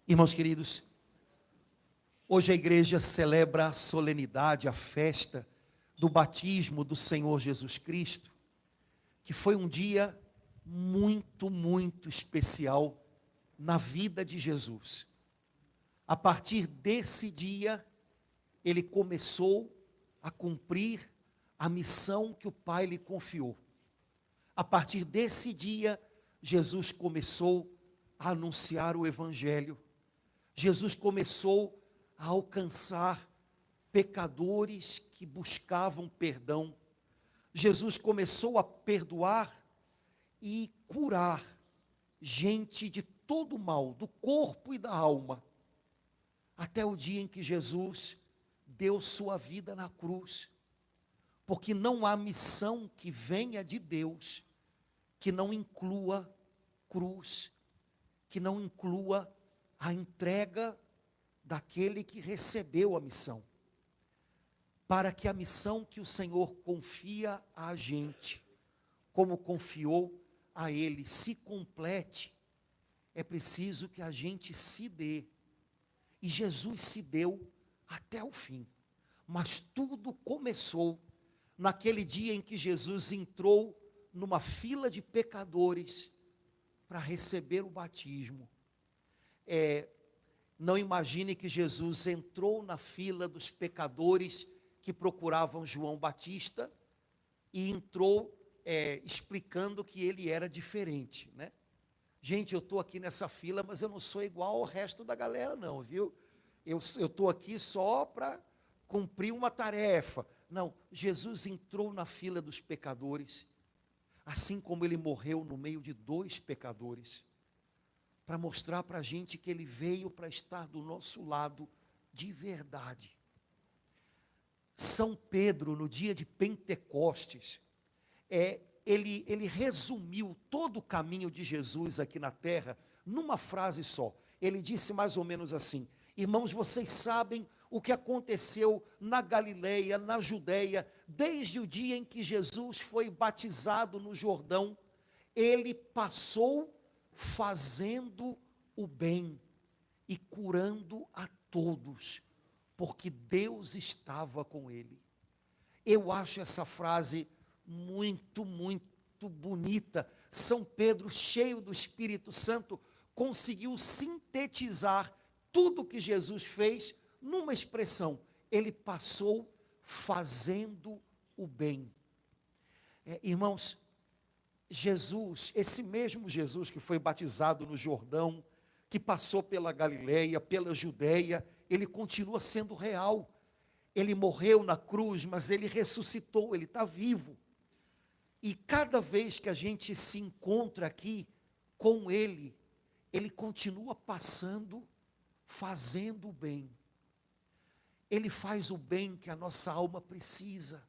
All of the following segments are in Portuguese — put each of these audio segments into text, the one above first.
Irmãos queridos, hoje a igreja celebra a solenidade, a festa do batismo do Senhor Jesus Cristo, que foi um dia muito especial na vida de Jesus. A partir desse dia, ele começou a cumprir a missão que o Pai lhe confiou. A partir desse dia, Jesus começou a anunciar o Evangelho. Jesus começou a alcançar pecadores que buscavam perdão. Jesus começou a perdoar e curar gente de todo mal, do corpo e da alma. Até o dia em que Jesus deu sua vida na cruz. Porque não há missão que venha de Deus que não inclua cruz, que não inclua a entrega daquele que recebeu a missão. Para que a missão que o Senhor confia a gente, como confiou a Ele, se complete, é preciso que a gente se dê. E Jesus se deu até o fim. Mas tudo começou naquele dia em que Jesus entrou numa fila de pecadores para receber o batismo. Não imagine que Jesus entrou na fila dos pecadores que procuravam João Batista e entrou explicando que ele era diferente, né? Gente, eu estou aqui nessa fila, mas eu não sou igual ao resto da galera não, viu? Eu estou aqui só para cumprir uma tarefa. Não, Jesus entrou na fila dos pecadores, assim como ele morreu no meio de dois pecadores, para mostrar para a gente que ele veio para estar do nosso lado de verdade. São Pedro, no dia de Pentecostes, ele resumiu todo o caminho de Jesus aqui na terra numa frase só. Ele disse mais ou menos assim: irmãos, vocês sabem o que aconteceu na Galileia, na Judeia, desde o dia em que Jesus foi batizado no Jordão. Ele passou fazendo o bem e curando a todos, porque Deus estava com ele. Eu acho essa frase muito bonita. São Pedro, cheio do Espírito Santo, conseguiu sintetizar tudo que Jesus fez numa expressão: ele passou fazendo o bem. Irmãos, Jesus, esse mesmo Jesus que foi batizado no Jordão, que passou pela Galileia, pela Judeia, ele continua sendo real. Ele morreu na cruz, mas ele ressuscitou, ele está vivo. E cada vez que a gente se encontra aqui com ele, ele continua passando, fazendo o bem. Ele faz o bem que a nossa alma precisa.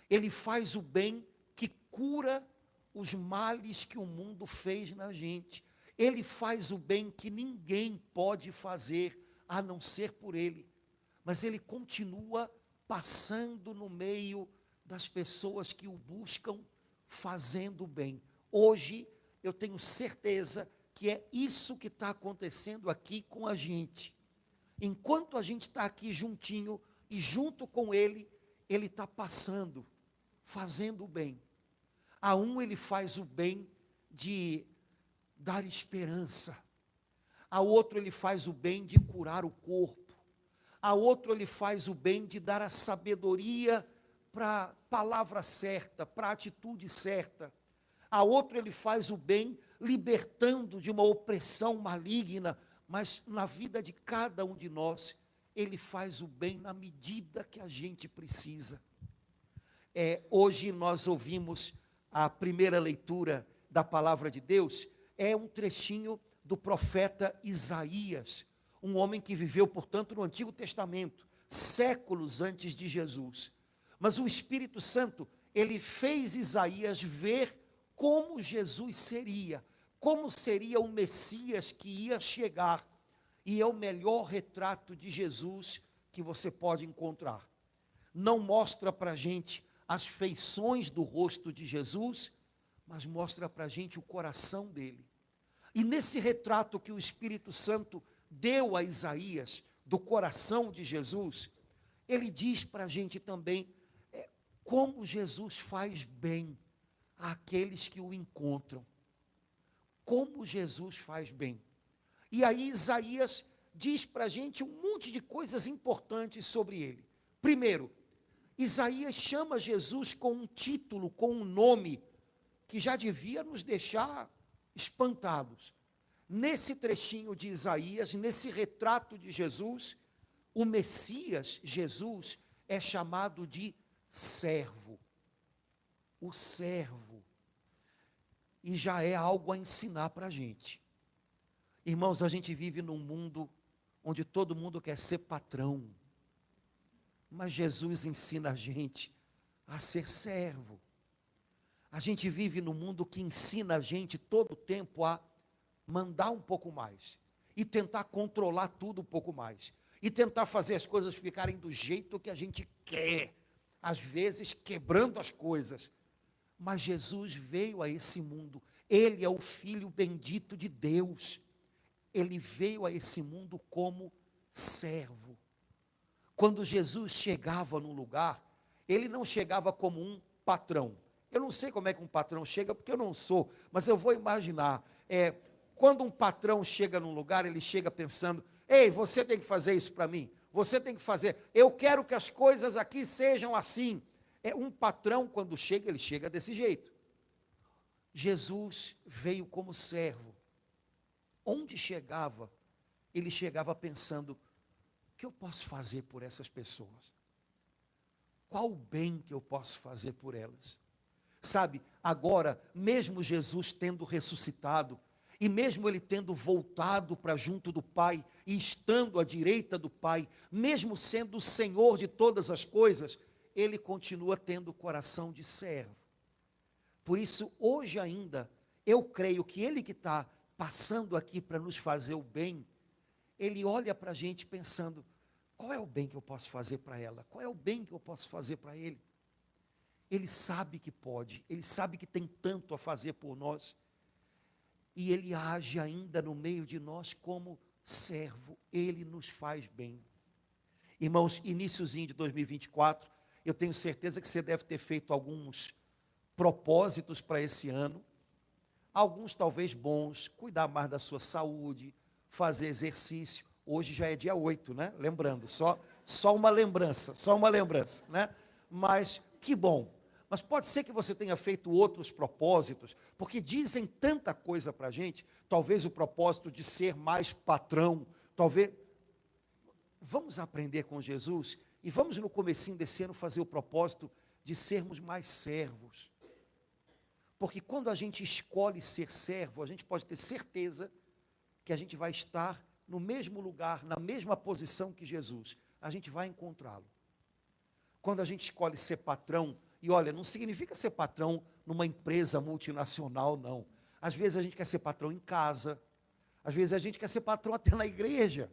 Ele faz o bem que cura os males que o mundo fez na gente. Ele faz o bem que ninguém pode fazer a não ser por ele. Mas ele continua passando no meio das pessoas que o buscam, fazendo o bem. Hoje eu tenho certeza que é isso que está acontecendo aqui com a gente. Enquanto a gente está aqui juntinho e junto com ele, ele está passando, fazendo o bem. A um ele faz o bem de dar esperança. A outro ele faz o bem de curar o corpo. A outro ele faz o bem de dar a sabedoria para a palavra certa, para a atitude certa. A outro ele faz o bem libertando de uma opressão maligna, mas na vida de cada um de nós, ele faz o bem na medida que a gente precisa. Hoje nós ouvimos a primeira leitura da palavra de Deus, é um trechinho do profeta Isaías, um homem que viveu, portanto, no Antigo Testamento, séculos antes de Jesus. Mas o Espírito Santo, ele fez Isaías ver como Jesus seria, como seria o Messias que ia chegar, e é o melhor retrato de Jesus que você pode encontrar. Não mostra para a gente as feições do rosto de Jesus, mas mostra para a gente o coração dele. E nesse retrato que o Espírito Santo deu a Isaías, do coração de Jesus, ele diz para a gente também como Jesus faz bem àqueles que o encontram. Como Jesus faz bem. E aí Isaías diz para a gente um monte de coisas importantes sobre ele. Primeiro, Isaías chama Jesus com um título, com um nome, que já devia nos deixar espantados. Nesse trechinho de Isaías, nesse retrato de Jesus, o Messias, Jesus, é chamado de servo. O servo. E já é algo a ensinar para a gente. Irmãos, a gente vive num mundo onde todo mundo quer ser patrão. Mas Jesus ensina a gente a ser servo. A gente vive num mundo que ensina a gente todo o tempo a mandar um pouco mais. E tentar controlar tudo um pouco mais. E tentar fazer as coisas ficarem do jeito que a gente quer. Às vezes quebrando as coisas. Mas Jesus veio a esse mundo. Ele é o Filho bendito de Deus. Ele veio a esse mundo como servo. Quando Jesus chegava num lugar, ele não chegava como um patrão. Eu não sei como é que um patrão chega, porque eu não sou, mas eu vou imaginar. Quando um patrão chega num lugar, ele chega pensando, ei, você tem que fazer isso para mim, você tem que fazer, eu quero que as coisas aqui sejam assim. Um patrão, quando chega, ele chega desse jeito. Jesus veio como servo. Onde chegava, ele chegava pensando, o que eu posso fazer por essas pessoas? Qual o bem que eu posso fazer por elas? Sabe, agora, mesmo Jesus tendo ressuscitado, e mesmo ele tendo voltado para junto do Pai, e estando à direita do Pai, mesmo sendo o Senhor de todas as coisas, ele continua tendo o coração de servo. Por isso, hoje ainda, eu creio que ele que está passando aqui para nos fazer o bem, ele olha para a gente pensando, qual é o bem que eu posso fazer para ela? Qual é o bem que eu posso fazer para ele? Ele sabe que pode, ele sabe que tem tanto a fazer por nós, e ele age ainda no meio de nós como servo, ele nos faz bem. Irmãos, iniciozinho de 2024, eu tenho certeza que você deve ter feito alguns propósitos para esse ano, alguns talvez bons, cuidar mais da sua saúde, fazer exercício. Hoje já é dia 8, né? Lembrando, só uma lembrança, né? Mas que bom. Mas pode ser que você tenha feito outros propósitos, porque dizem tanta coisa para a gente, talvez o propósito de ser mais patrão, talvez. Vamos aprender com Jesus e vamos no comecinho desse ano fazer o propósito de sermos mais servos. Porque quando a gente escolhe ser servo, a gente pode ter certeza que a gente vai estar no mesmo lugar, na mesma posição que Jesus. A gente vai encontrá-lo. Quando a gente escolhe ser patrão, e olha, não significa ser patrão numa empresa multinacional, não. Às vezes a gente quer ser patrão em casa, às vezes a gente quer ser patrão até na igreja.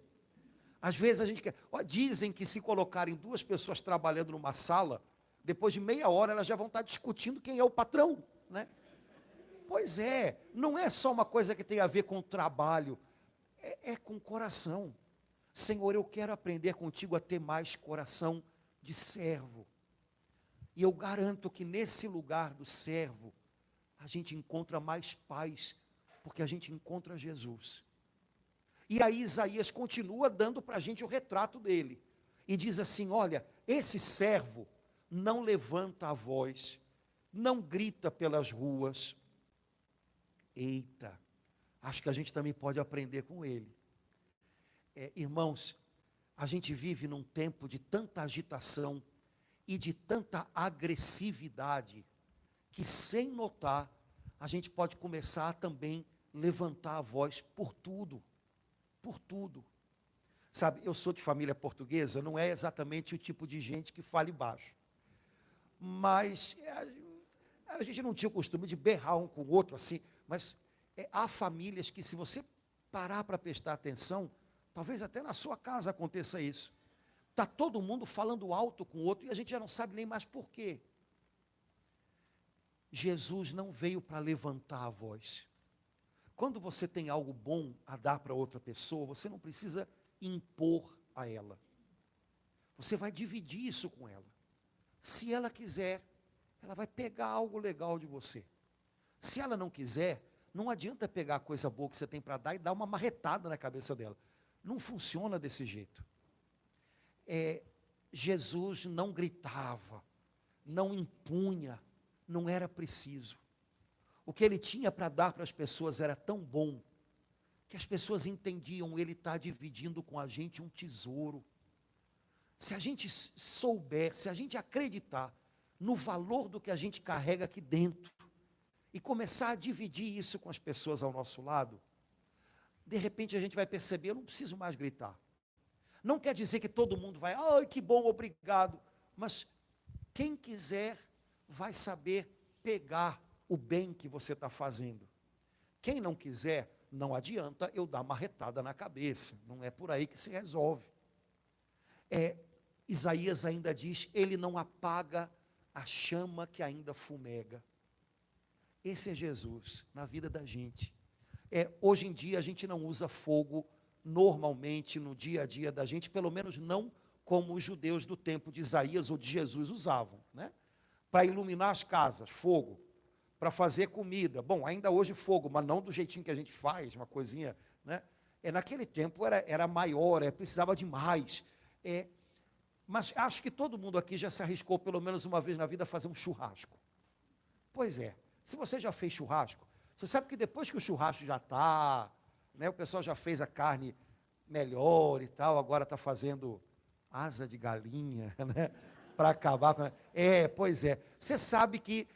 Às vezes a gente quer. Dizem que se colocarem duas pessoas trabalhando numa sala, depois de meia hora elas já vão estar discutindo quem é o patrão, né? Pois é, não é só uma coisa que tem a ver com o trabalho, é com o coração. Senhor, eu quero aprender contigo a ter mais coração de servo. E eu garanto que nesse lugar do servo, a gente encontra mais paz, porque a gente encontra Jesus. E aí Isaías continua dando para a gente o retrato dele. E diz assim, olha, esse servo não levanta a voz, não grita pelas ruas. Eita, acho que a gente também pode aprender com ele. Irmãos, a gente vive num tempo de tanta agitação e de tanta agressividade, que sem notar, a gente pode começar a também levantar a voz por tudo. Por tudo. Sabe, eu sou de família portuguesa, não é exatamente o tipo de gente que fala baixo. Mas a gente não tinha o costume de berrar um com o outro assim, mas há famílias que, se você parar para prestar atenção, talvez até na sua casa aconteça isso. Está todo mundo falando alto com o outro e a gente já não sabe nem mais por quê. Jesus não veio para levantar a voz. Quando você tem algo bom a dar para outra pessoa, você não precisa impor a ela. Você vai dividir isso com ela. Se ela quiser, ela vai pegar algo legal de você. Se ela não quiser, não adianta pegar a coisa boa que você tem para dar e dar uma marretada na cabeça dela. Não funciona desse jeito. Jesus não gritava, não impunha, não era preciso. O que ele tinha para dar para as pessoas era tão bom, que as pessoas entendiam, ele está dividindo com a gente um tesouro. Se a gente souber, se a gente acreditar no valor do que a gente carrega aqui dentro, e começar a dividir isso com as pessoas ao nosso lado, de repente a gente vai perceber, eu não preciso mais gritar. Não quer dizer que todo mundo vai, ai que bom, obrigado, mas quem quiser vai saber pegar o bem que você está fazendo. Quem não quiser, não adianta eu dar marretada na cabeça, não é por aí que se resolve. Isaías ainda diz, ele não apaga a chama que ainda fumega. Esse é Jesus na vida da gente. Hoje em dia a gente não usa fogo normalmente no dia a dia da gente, pelo menos não como os judeus do tempo de Isaías ou de Jesus usavam, né? Para iluminar as casas, fogo. Para fazer comida, bom, ainda hoje fogo, mas não do jeitinho que a gente faz, uma coisinha, né? Naquele tempo era maior, precisava de mais. Mas acho que todo mundo aqui já se arriscou pelo menos uma vez na vida a fazer um churrasco. Pois é, se você já fez churrasco, você sabe que depois que o churrasco já está, né, o pessoal já fez a carne melhor e tal, agora está fazendo asa de galinha, né, para acabar com... pois é, você sabe que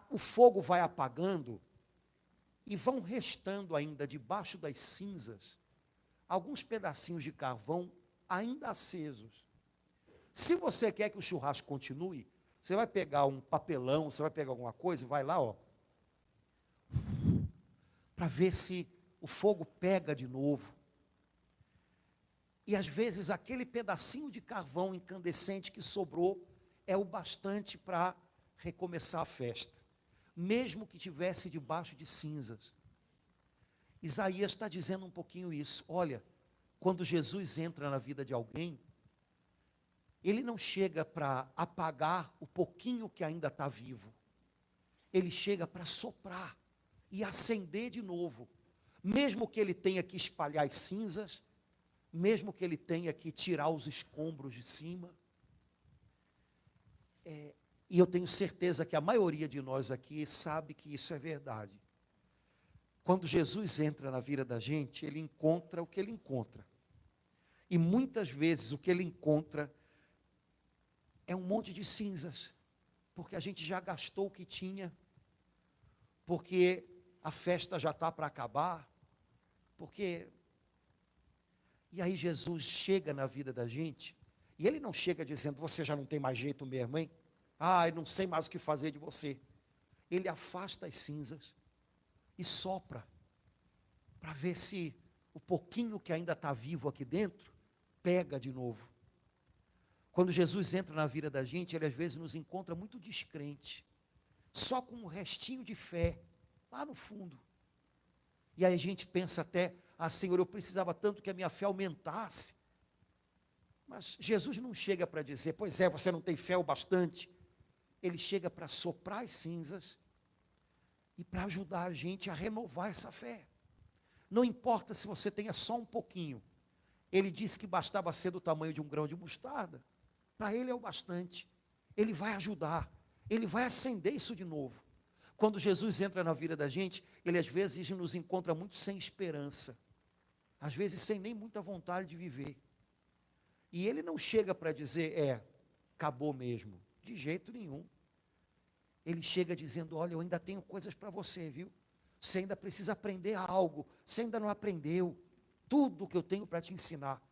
o fogo vai apagando e vão restando ainda debaixo das cinzas alguns pedacinhos de carvão ainda acesos. Se você quer que o churrasco continue, você vai pegar um papelão, você vai pegar alguma coisa e vai lá, para ver se o fogo pega de novo. E às vezes aquele pedacinho de carvão incandescente que sobrou é o bastante para recomeçar a festa, mesmo que tivesse debaixo de cinzas. Isaías está dizendo um pouquinho isso. Olha, quando Jesus entra na vida de alguém, ele não chega para apagar o pouquinho que ainda está vivo. Ele chega para soprar e acender de novo. Mesmo que ele tenha que espalhar as cinzas, mesmo que ele tenha que tirar os escombros de cima. E eu tenho certeza que a maioria de nós aqui sabe que isso é verdade. Quando Jesus entra na vida da gente, ele encontra o que ele encontra. E muitas vezes o que ele encontra é um monte de cinzas, porque a gente já gastou o que tinha, porque a festa já está para acabar, porque... E aí Jesus chega na vida da gente, e ele não chega dizendo, você já não tem mais jeito mesmo, hein? Eu não sei mais o que fazer de você. Ele afasta as cinzas e sopra, para ver se o pouquinho que ainda está vivo aqui dentro, pega de novo. Quando Jesus entra na vida da gente, ele às vezes nos encontra muito descrente, só com um restinho de fé, lá no fundo. E aí a gente pensa até, Senhor, eu precisava tanto que a minha fé aumentasse. Mas Jesus não chega para dizer, pois é, você não tem fé o bastante. Ele chega para soprar as cinzas e para ajudar a gente a renovar essa fé. Não importa se você tenha só um pouquinho. Ele disse que bastava ser do tamanho de um grão de mostarda. Para ele é o bastante. Ele vai ajudar. Ele vai acender isso de novo. Quando Jesus entra na vida da gente, ele às vezes nos encontra muito sem esperança. Às vezes sem nem muita vontade de viver. E ele não chega para dizer, acabou mesmo. De jeito nenhum. Ele chega dizendo, olha, eu ainda tenho coisas para você, viu? Você ainda precisa aprender algo. Você ainda não aprendeu tudo que eu tenho para te ensinar.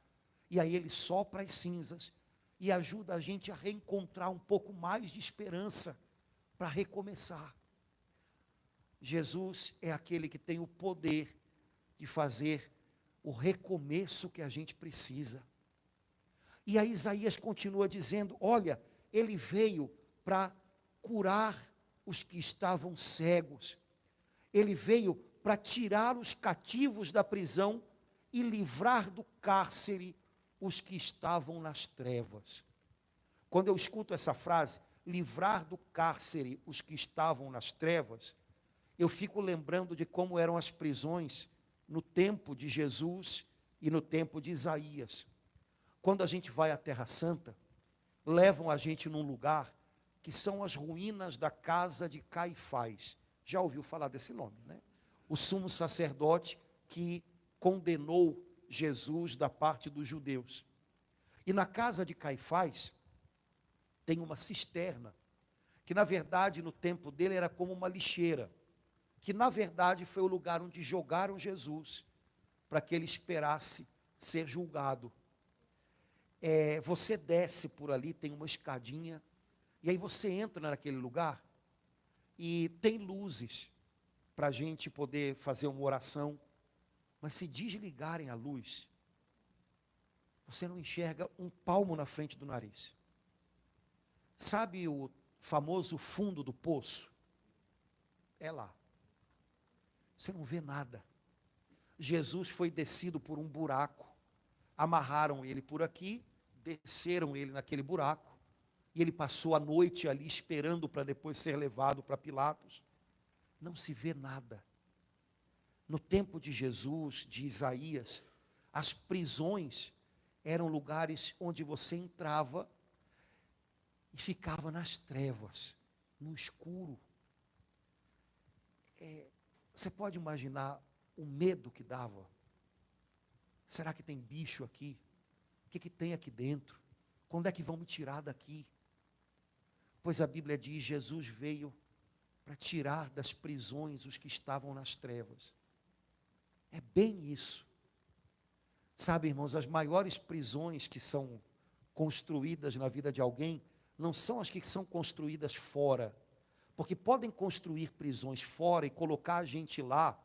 E aí ele sopra as cinzas e ajuda a gente a reencontrar um pouco mais de esperança para recomeçar. Jesus é aquele que tem o poder de fazer o recomeço que a gente precisa. E aí Isaías continua dizendo, olha, ele veio para curar os que estavam cegos. Ele veio para tirar os cativos da prisão e livrar do cárcere os que estavam nas trevas. Quando eu escuto essa frase, livrar do cárcere os que estavam nas trevas, eu fico lembrando de como eram as prisões no tempo de Jesus e no tempo de Isaías. Quando a gente vai à Terra Santa, levam a gente num lugar que são as ruínas da casa de Caifás. Já ouviu falar desse nome, né? O sumo sacerdote que condenou Jesus da parte dos judeus. E na casa de Caifás tem uma cisterna, que na verdade no tempo dele era como uma lixeira, que na verdade foi o lugar onde jogaram Jesus, para que ele esperasse ser julgado. Você desce por ali, tem uma escadinha, e aí você entra naquele lugar, e tem luzes, para a gente poder fazer uma oração, mas se desligarem a luz, você não enxerga um palmo na frente do nariz. Sabe o famoso fundo do poço? É lá. Você não vê nada. Jesus foi descido por um buraco, amarraram ele por aqui, desceram ele naquele buraco, e ele passou a noite ali esperando para depois ser levado para Pilatos. Não se vê nada. No tempo de Jesus, de Isaías, as prisões eram lugares onde você entrava e ficava nas trevas, no escuro. Você pode imaginar o medo que dava? Será que tem bicho aqui? O que tem aqui dentro? Quando é que vão me tirar daqui? Pois a Bíblia diz, Jesus veio para tirar das prisões os que estavam nas trevas. É bem isso. Sabe, irmãos, as maiores prisões que são construídas na vida de alguém, não são as que são construídas fora, porque podem construir prisões fora e colocar a gente lá,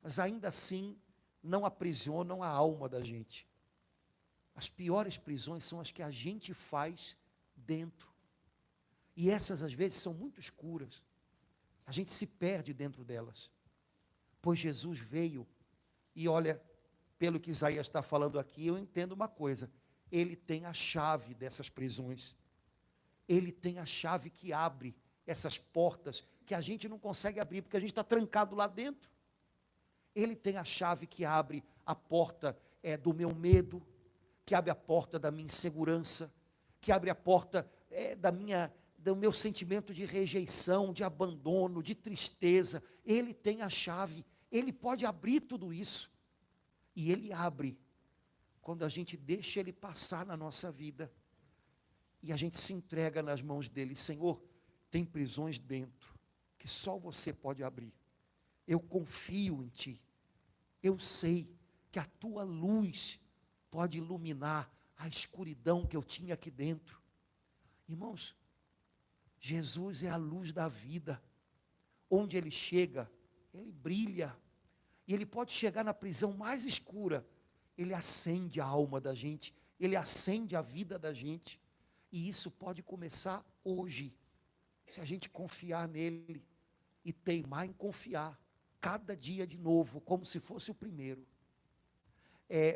mas ainda assim não aprisionam a alma da gente. As piores prisões são as que a gente faz dentro, e essas às vezes são muito escuras, a gente se perde dentro delas, pois Jesus veio, e olha, pelo que Isaías está falando aqui, eu entendo uma coisa, ele tem a chave dessas prisões, ele tem a chave que abre essas portas, que a gente não consegue abrir, porque a gente está trancado lá dentro. Ele tem a chave que abre a porta do meu medo, que abre a porta da minha insegurança, que abre a porta do meu sentimento de rejeição, de abandono, de tristeza. Ele tem a chave, ele pode abrir tudo isso. E ele abre quando a gente deixa ele passar na nossa vida e a gente se entrega nas mãos dele. Senhor, tem prisões dentro que só você pode abrir. Eu confio em ti. Eu sei que a tua luz pode iluminar a escuridão que eu tinha aqui dentro. Irmãos, Jesus é a luz da vida. Onde ele chega, ele brilha. E ele pode chegar na prisão mais escura, ele acende a alma da gente, ele acende a vida da gente. E isso pode começar hoje, se a gente confiar nele e teimar em confiar, cada dia de novo, como se fosse o primeiro.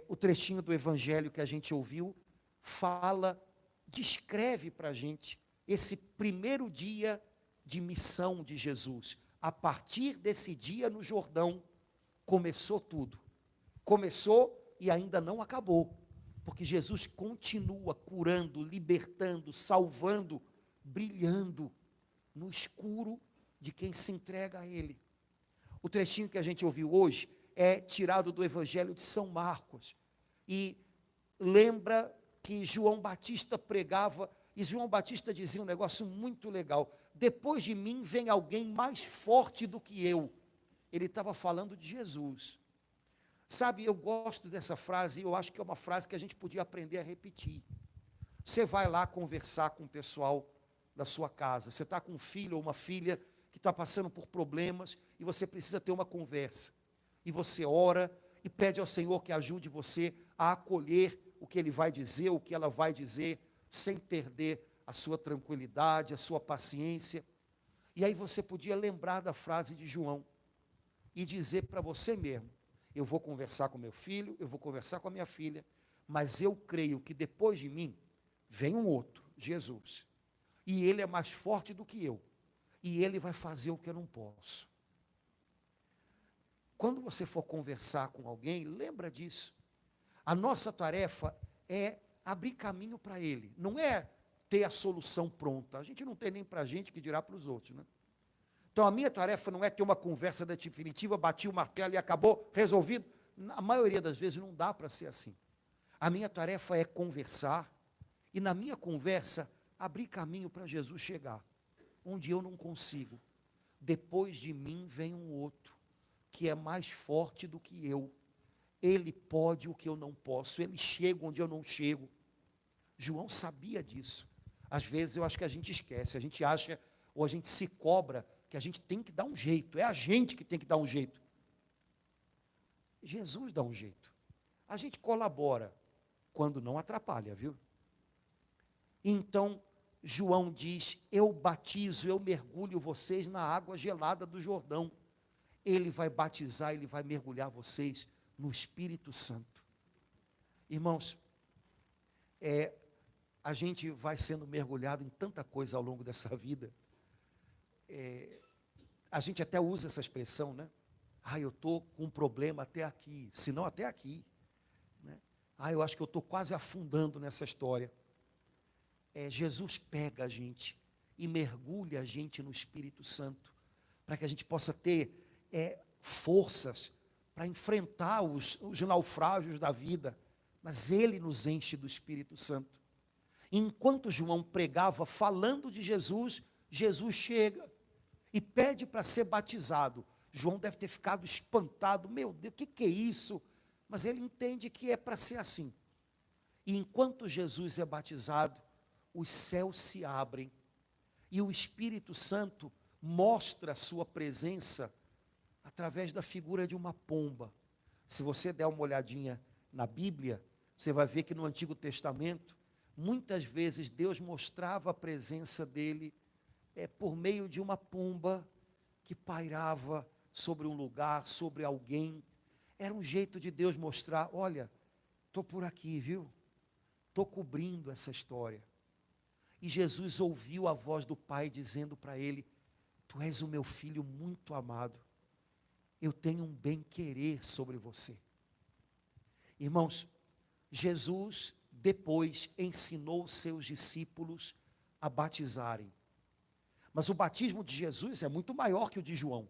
O trechinho do evangelho que a gente ouviu, descreve para a gente esse primeiro dia de missão de Jesus. A partir desse dia no Jordão, começou tudo. Começou e ainda não acabou. Porque Jesus continua curando, libertando, salvando, brilhando no escuro de quem se entrega a Ele. O trechinho que a gente ouviu hoje é tirado do Evangelho de São Marcos. E lembra que João Batista pregava, e João Batista dizia um negócio muito legal: depois de mim vem alguém mais forte do que eu. Ele estava falando de Jesus. Sabe, eu gosto dessa frase, eu acho que é uma frase que a gente podia aprender a repetir. Você vai lá conversar com o pessoal da sua casa, você está com um filho ou uma filha que está passando por problemas, e você precisa ter uma conversa, e você ora, e pede ao Senhor que ajude você a acolher o que Ele vai dizer, o que ela vai dizer, sem perder a sua tranquilidade, a sua paciência. E aí você podia lembrar da frase de João: e dizer para você mesmo: eu vou conversar com meu filho, eu vou conversar com a minha filha, mas eu creio que depois de mim vem um outro, Jesus. E ele é mais forte do que eu. E ele vai fazer o que eu não posso. Quando você for conversar com alguém, lembra disso. A nossa tarefa é abrir caminho para ele. Não é ter a solução pronta. A gente não tem nem para a gente, que dirá para os outros, né? Então a minha tarefa não é ter uma conversa definitiva, bati o martelo e acabou, resolvido. A maioria das vezes não dá para ser assim. A minha tarefa é conversar e na minha conversa abrir caminho para Jesus chegar. Onde eu não consigo. Depois de mim vem um outro, que é mais forte do que eu. Ele pode o que eu não posso, ele chega onde eu não chego. João sabia disso. Às vezes eu acho que a gente esquece, a gente acha, ou a gente se cobra, que a gente tem que dar um jeito, é a gente que tem que dar um jeito. Jesus dá um jeito. A gente colabora, quando não atrapalha, viu? Então, João diz: eu batizo, eu mergulho vocês na água gelada do Jordão. Ele vai batizar, ele vai mergulhar vocês no Espírito Santo. Irmãos, a gente vai sendo mergulhado em tanta coisa ao longo dessa vida. A gente até usa essa expressão, né? Eu estou com um problema até aqui, se não até aqui. Né? Eu acho que eu estou quase afundando nessa história. Jesus pega a gente e mergulha a gente no Espírito Santo, para que a gente possa ter forças para enfrentar os naufrágios da vida, mas ele nos enche do Espírito Santo. Enquanto João pregava falando de Jesus, Jesus chega e pede para ser batizado. João deve ter ficado espantado: meu Deus, o que é isso? Mas ele entende que é para ser assim. E enquanto Jesus é batizado, os céus se abrem e o Espírito Santo mostra a sua presença através da figura de uma pomba. Se você der uma olhadinha na Bíblia, você vai ver que no Antigo Testamento, muitas vezes Deus mostrava a presença dele por meio de uma pomba que pairava sobre um lugar, sobre alguém. Era um jeito de Deus mostrar: olha, estou por aqui, viu? Estou cobrindo essa história. E Jesus ouviu a voz do Pai dizendo para ele: tu és o meu filho muito amado. Eu tenho um bem-querer sobre você. Irmãos, Jesus depois ensinou os seus discípulos a batizarem. Mas o batismo de Jesus é muito maior que o de João.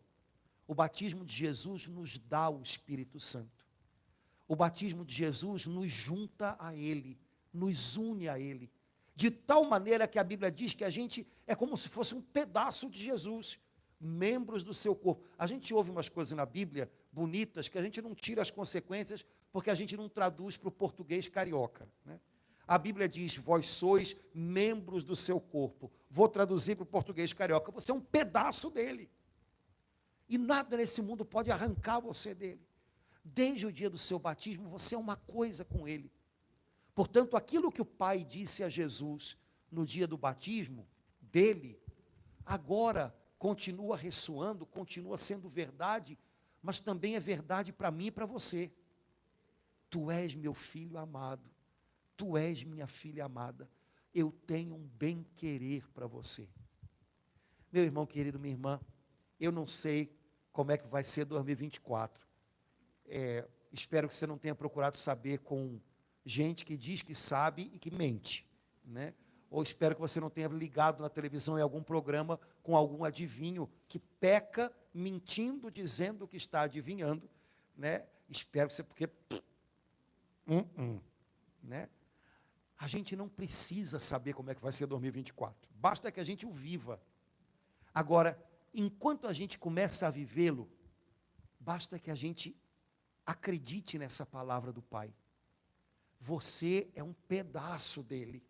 O batismo de Jesus nos dá o Espírito Santo. O batismo de Jesus nos junta a Ele, nos une a Ele. De tal maneira que a Bíblia diz que a gente é como se fosse um pedaço de Jesus, membros do seu corpo. A gente ouve umas coisas na Bíblia bonitas que a gente não tira as consequências porque a gente não traduz para o português carioca, né? A Bíblia diz: vós sois membros do seu corpo. Vou traduzir para o português carioca: você é um pedaço dele. E nada nesse mundo pode arrancar você dele. Desde o dia do seu batismo, você é uma coisa com ele. Portanto, aquilo que o Pai disse a Jesus no dia do batismo dele, agora continua ressoando, continua sendo verdade, mas também é verdade para mim e para você. Tu és meu filho amado, tu és minha filha amada, eu tenho um bem-querer para você. Meu irmão querido, minha irmã, eu não sei como é que vai ser 2024. Espero que você não tenha procurado saber com gente que diz que sabe e que mente, né? Ou espero que você não tenha ligado na televisão em algum programa com algum adivinho que peca mentindo, dizendo que está adivinhando, né? Espero que você, porque né? A gente não precisa saber como é que vai ser 2024. Basta que a gente o viva. Agora, enquanto a gente começa a vivê-lo, basta que a gente acredite nessa palavra do Pai. Você é um pedaço dele.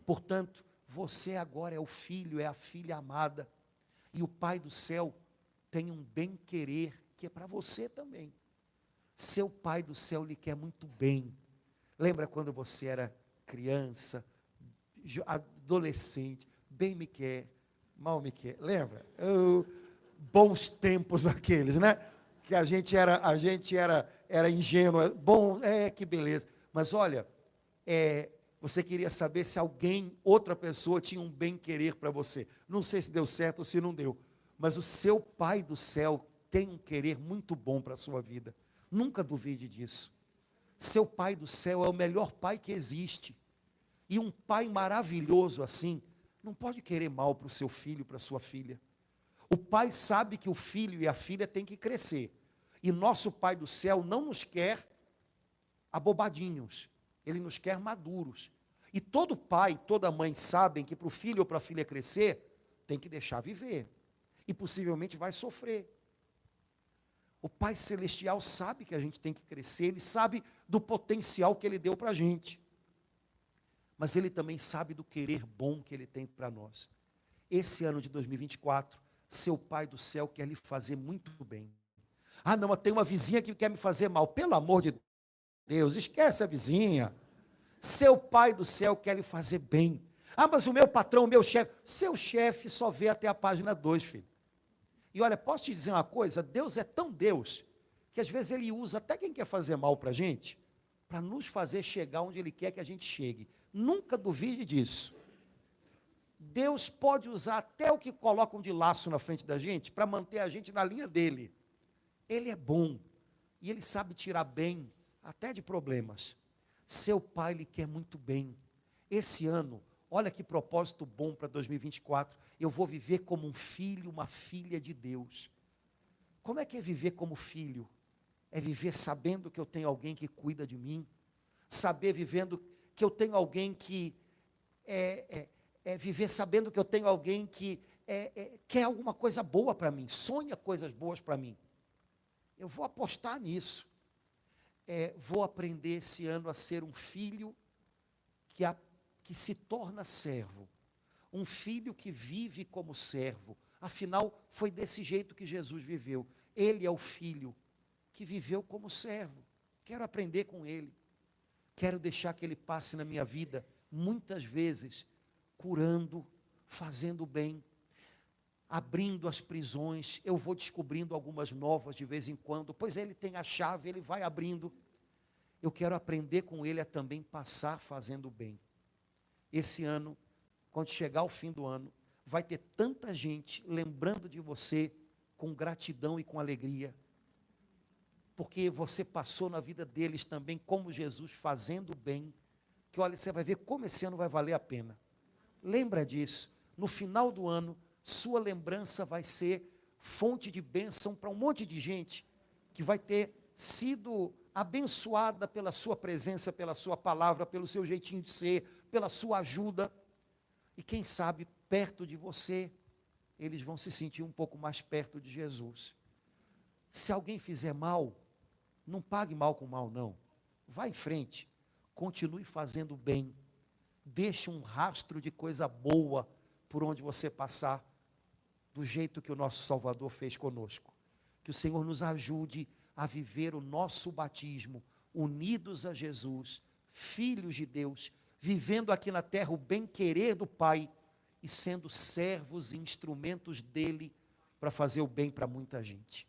Portanto, você agora é o filho, é a filha amada. E o Pai do céu tem um bem-querer que é para você também. Seu Pai do céu lhe quer muito bem. Lembra quando você era criança, adolescente, bem me quer, mal me quer? Lembra? Bons tempos aqueles, né? que a gente era ingênuo. Bom, que beleza. Mas olha, você queria saber se alguém, outra pessoa, tinha um bem-querer para você. Não sei se deu certo ou se não deu, mas o seu Pai do céu tem um querer muito bom para a sua vida. Nunca duvide disso. Seu Pai do céu é o melhor pai que existe. E um pai maravilhoso assim, não pode querer mal para o seu filho, para a sua filha. O pai sabe que o filho e a filha têm que crescer. E nosso Pai do céu não nos quer abobadinhos. Ele nos quer maduros. E todo pai, toda mãe sabem que para o filho ou para a filha crescer, tem que deixar viver. E possivelmente vai sofrer. O Pai Celestial sabe que a gente tem que crescer, Ele sabe do potencial que Ele deu para a gente. Mas Ele também sabe do querer bom que Ele tem para nós. Esse ano de 2024, seu Pai do céu quer lhe fazer muito bem. Ah, não, tem uma vizinha que quer me fazer mal. Pelo amor de Deus, esquece a vizinha. Seu Pai do céu quer lhe fazer bem. Ah, mas o meu patrão, o meu chefe. Seu chefe só vê até a página 2, filho. E olha, posso te dizer uma coisa? Deus é tão Deus, que às vezes Ele usa até quem quer fazer mal para a gente, para nos fazer chegar onde Ele quer que a gente chegue. Nunca duvide disso. Deus pode usar até o que colocam de laço na frente da gente, para manter a gente na linha dEle. Ele é bom, e Ele sabe tirar bem, até de problemas. Seu Pai lhe quer muito bem. Esse ano, olha que propósito bom para 2024. Eu vou viver como um filho, uma filha de Deus. Como é que é viver como filho? É viver sabendo que eu tenho alguém que cuida de mim. Saber vivendo que eu tenho alguém que... viver sabendo que eu tenho alguém que quer alguma coisa boa para mim. Sonha coisas boas para mim. Eu vou apostar nisso. Vou aprender esse ano a ser um filho que se torna servo, um filho que vive como servo. Afinal, foi desse jeito que Jesus viveu. Ele é o filho que viveu como servo. Quero aprender com ele. Quero deixar que ele passe na minha vida, muitas vezes, curando, fazendo bem, abrindo as prisões. Eu vou descobrindo algumas novas de vez em quando, pois ele tem a chave, ele vai abrindo. Eu quero aprender com ele a também passar fazendo bem. Esse ano, quando chegar o fim do ano, vai ter tanta gente lembrando de você com gratidão e com alegria, porque você passou na vida deles também como Jesus, fazendo bem, que olha, você vai ver como esse ano vai valer a pena. Lembra disso, no final do ano, sua lembrança vai ser fonte de bênção para um monte de gente, que vai ter sido abençoada pela sua presença, pela sua palavra, pelo seu jeitinho de ser, pela sua ajuda, e quem sabe, perto de você, eles vão se sentir um pouco mais perto de Jesus. Se alguém fizer mal, não pague mal com mal não, vá em frente, continue fazendo bem, deixe um rastro de coisa boa, por onde você passar, do jeito que o nosso Salvador fez conosco. Que o Senhor nos ajude a viver o nosso batismo, unidos a Jesus, filhos de Deus, vivendo aqui na terra o bem-querer do Pai, e sendo servos e instrumentos dEle, para fazer o bem para muita gente.